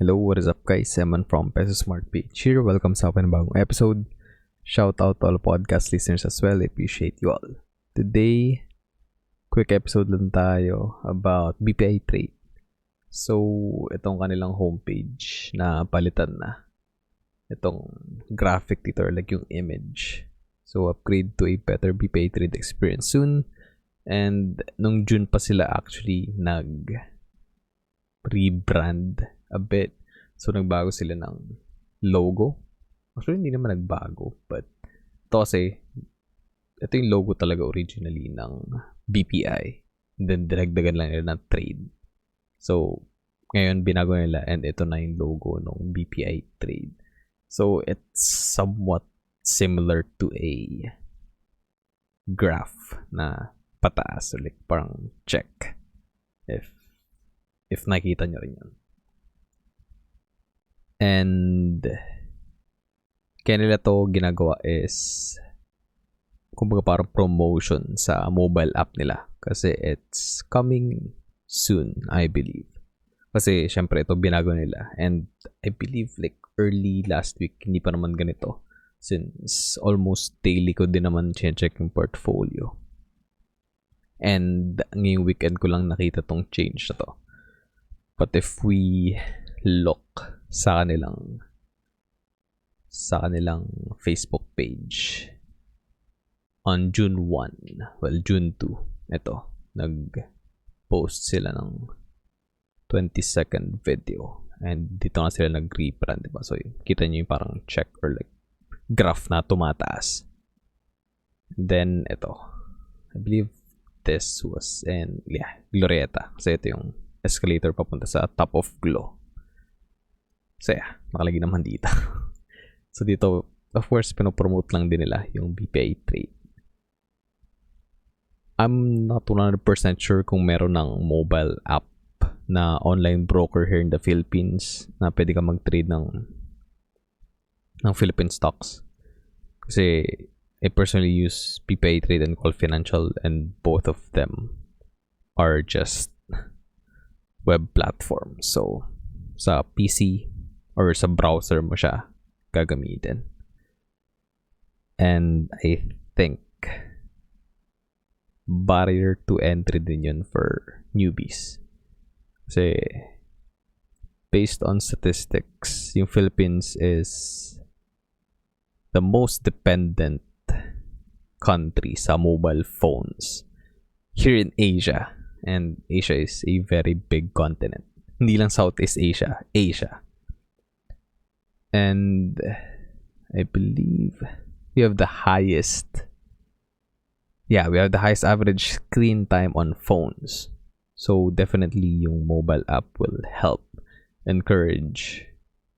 Hello, what is up guys? Eman from Peso Smart Page here. Welcome sa akin bagong episode. Shout out to all podcast listeners as well. I appreciate you all. Today, quick episode lang tayo about BPI Trade. So, itong kanilang homepage na palitan na. Itong graphic dito or like yung image. So, upgrade to a better BPI Trade experience soon. And nung June pa sila actually rebrand a bit. So, nagbago sila ng logo. Actually, hindi naman nagbago. But, ito yung logo talaga originally ng BPI. And then, dinagdagan lang nila ng trade. So, ngayon, binago nila and ito na yung logo ng BPI Trade. So, it's somewhat similar to a graph na pataas. So, like, parang check. If nakita nyo rin yun. And kaya nila to ginagawa is kumbaga parang promotion sa mobile app nila. Kasi it's coming soon, I believe. Kasi syempre ito binago nila. And I believe like early last week, hindi pa naman ganito. Since almost daily ko din naman check yung portfolio. And ngayong weekend ko lang nakita tong change na to. But if we look sa kanilang Facebook page on June 1, June 2, ito, nag-post sila ng 20-second video. And dito nga sila nag-rebrand, diba? So, kita nyo yung parang check or like graph na tumataas. Then, ito. I believe this was Glorieta. Kasi ito yung escalator papunta sa top of Glo. So yeah, nakalagay naman dito. So dito, of course, pinopromote lang din nila yung BPI Trade. I'm not 100% sure kung meron ng mobile app na online broker here in the Philippines na pwede ka mag-trade ng Philippine stocks. Kasi I personally use BPI Trade and Call Financial and both of them are just web platforms. So sa PC or sa browser mo siya gagamitin. And I think barrier to entry din yun for newbies. Kasi based on statistics, yung Philippines is the most dependent country sa mobile phones here in Asia. And Asia is a very big continent. Hindi lang Southeast Asia, Asia. And I believe we have the highest average screen time on phones. So definitely yung mobile app will help encourage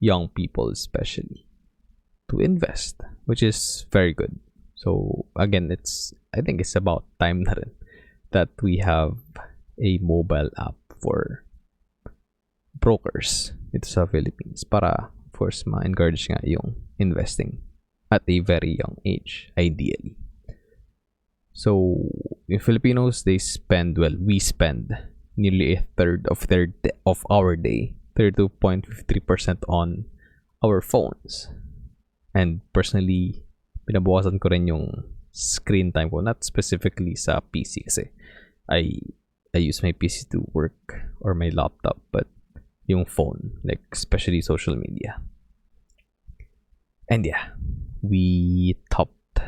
young people especially to invest, which is very good. So again, I think it's about time na rin that we have a mobile app for brokers dito sa Philippines para of course ma-encourage nga yung investing at a very young age ideally. So yung Filipinos, we spend nearly a third of our day, 32.53% on our phones. And personally, pinabawasan ko rin yung screen time ko, not specifically sa PC kasi I use my PC to work or my laptop, but yung phone, like especially social media. And yeah, we topped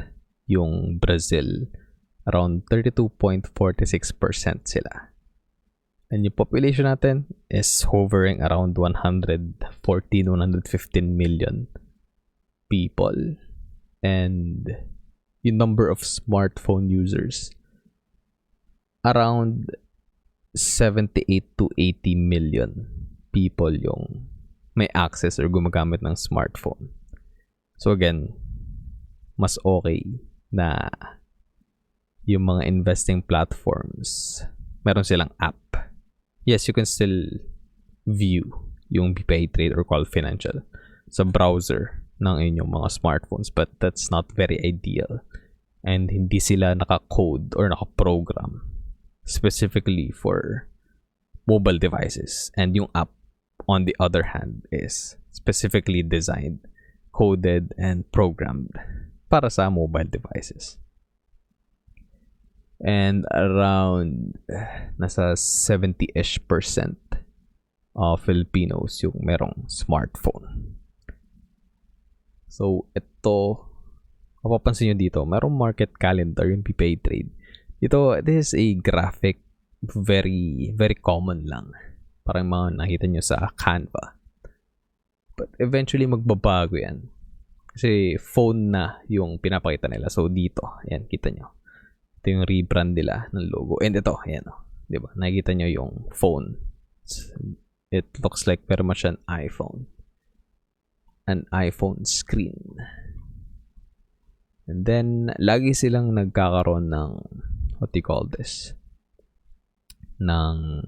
yung Brazil, around 32.46% sila. And yung population natin is hovering around 115 million people. And yung number of smartphone users, around 78 to 80 million people yung may access or gumagamit ng smartphone. So again, mas okay na yung mga investing platforms, meron silang app. Yes, you can still view yung BPI Trade or Call Financial sa browser ng inyong mga smartphones, but that's not very ideal. And hindi sila naka-code or naka-program specifically for mobile devices. And yung app on the other hand, is specifically designed, coded, and programmed para sa mobile devices. And around nasa 70-ish% of Filipinos yung merong smartphone. So, ito, mapapansin nyo dito, merong market calendar yung BPI Trade. Ito, this is a graphic, very, very common lang. Parang mga nakita nyo sa Canva. But eventually, magbabago yan. Kasi phone na yung pinapakita nila. So, dito, ayan, kita nyo. Ito yung rebrand nila ng logo. And ito, ayan, diba? Nakikita nyo yung phone. It looks like very much an iPhone. An iPhone screen. And then, lagi silang nagkakaroon ng, what do you call this? Ng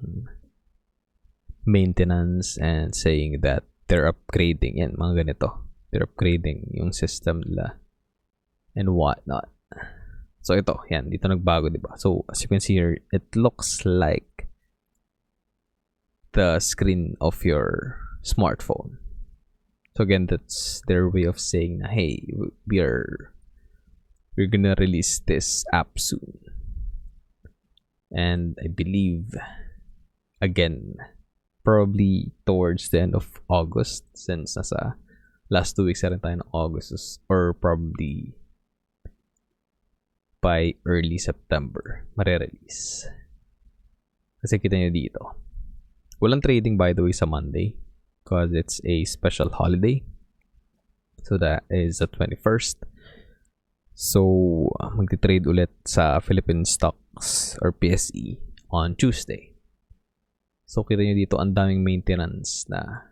maintenance and saying that they're upgrading. Yan, mga ganito. They're upgrading yung system nila and whatnot. So, ito, yan, dito nagbago, diba? So, as you can see here, it looks like the screen of your smartphone. So, again, that's their way of saying na, hey, we're gonna release this app soon. And I believe, again, probably towards the end of August, since nasa last 2 weeks na rin tayo ng August, or probably by early September, marirelease. Kasi kita nyo dito. Walang trading, by the way, sa Monday because it's a special holiday. So that is the 21st. So, magti-trade ulit sa Philippine Stocks or PSE on Tuesday. So, kita nyo dito, ang daming maintenance na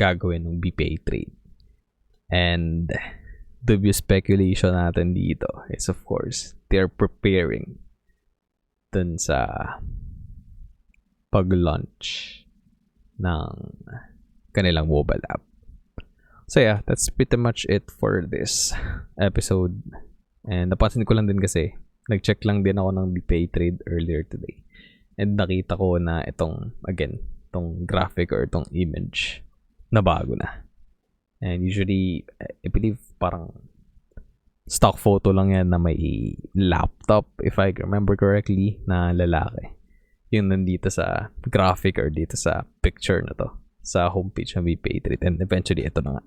gagawin ng BPI Trade. And the speculation natin dito is, of course, they're preparing dun sa pag-launch ng kanilang mobile app. So yeah, that's pretty much it for this episode. And napansin ko lang din kasi, nag-check lang din ako ng BPI Trade earlier today. And nakita ko na itong graphic or itong image na bago na. And usually, I believe parang stock photo lang yan na may laptop, if I remember correctly, na lalaki. Yung nandito sa graphic or dito sa picture na to, sa homepage ng BPI Trade. And eventually, ito na nga.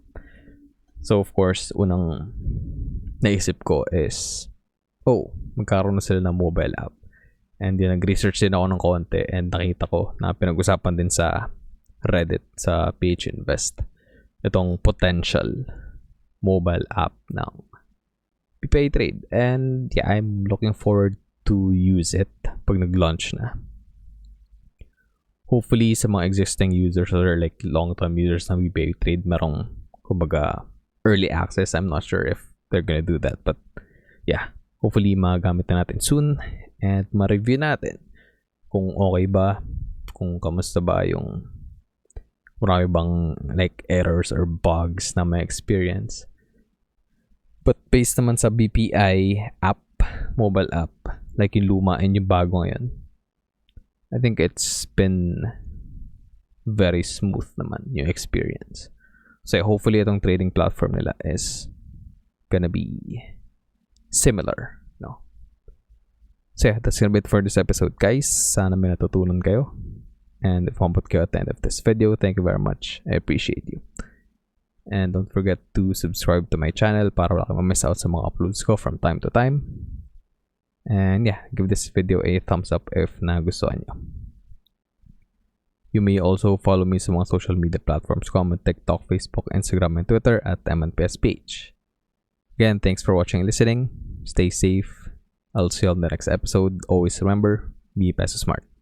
So, of course, unang naisip ko is, magkaroon na sila ng mobile app. And then, nag-research din ako ng konti and nakita ko na pinag-usapan din sa Reddit, sa PH Invest, itong potential mobile app ng BPI Trade. And yeah, I'm looking forward to use it pag nag-launch na. Hopefully, sa mga existing users or like long-term users ng BPI Trade, merong, kumbaga, early access. I'm not sure if they're gonna do that. But yeah, hopefully, magamit na natin soon and ma-review natin kung okay ba, kung kamusta ba yung marami bang like errors or bugs na may experience. But based naman sa BPI app, mobile app, like yung luma and yung bago ngayon, I think it's been very smooth naman yung experience. So hopefully itong trading platform nila is gonna be similar, no? So yeah, that's gonna be it for this episode, guys. Sana may natutunan kayo. And if umabot kayo at the end of this video, thank you very much. I appreciate you. And don't forget to subscribe to my channel para wala kang ma-miss out sa mga uploads ko from time to time. And yeah, give this video a thumbs up if nagustuhan nyo. You may also follow me sa mga social media platforms ko, TikTok, Facebook, Instagram, and Twitter at MNPSPH. Again, thanks for watching and listening. Stay safe. I'll see you on the next episode. Always remember, be Peso smart.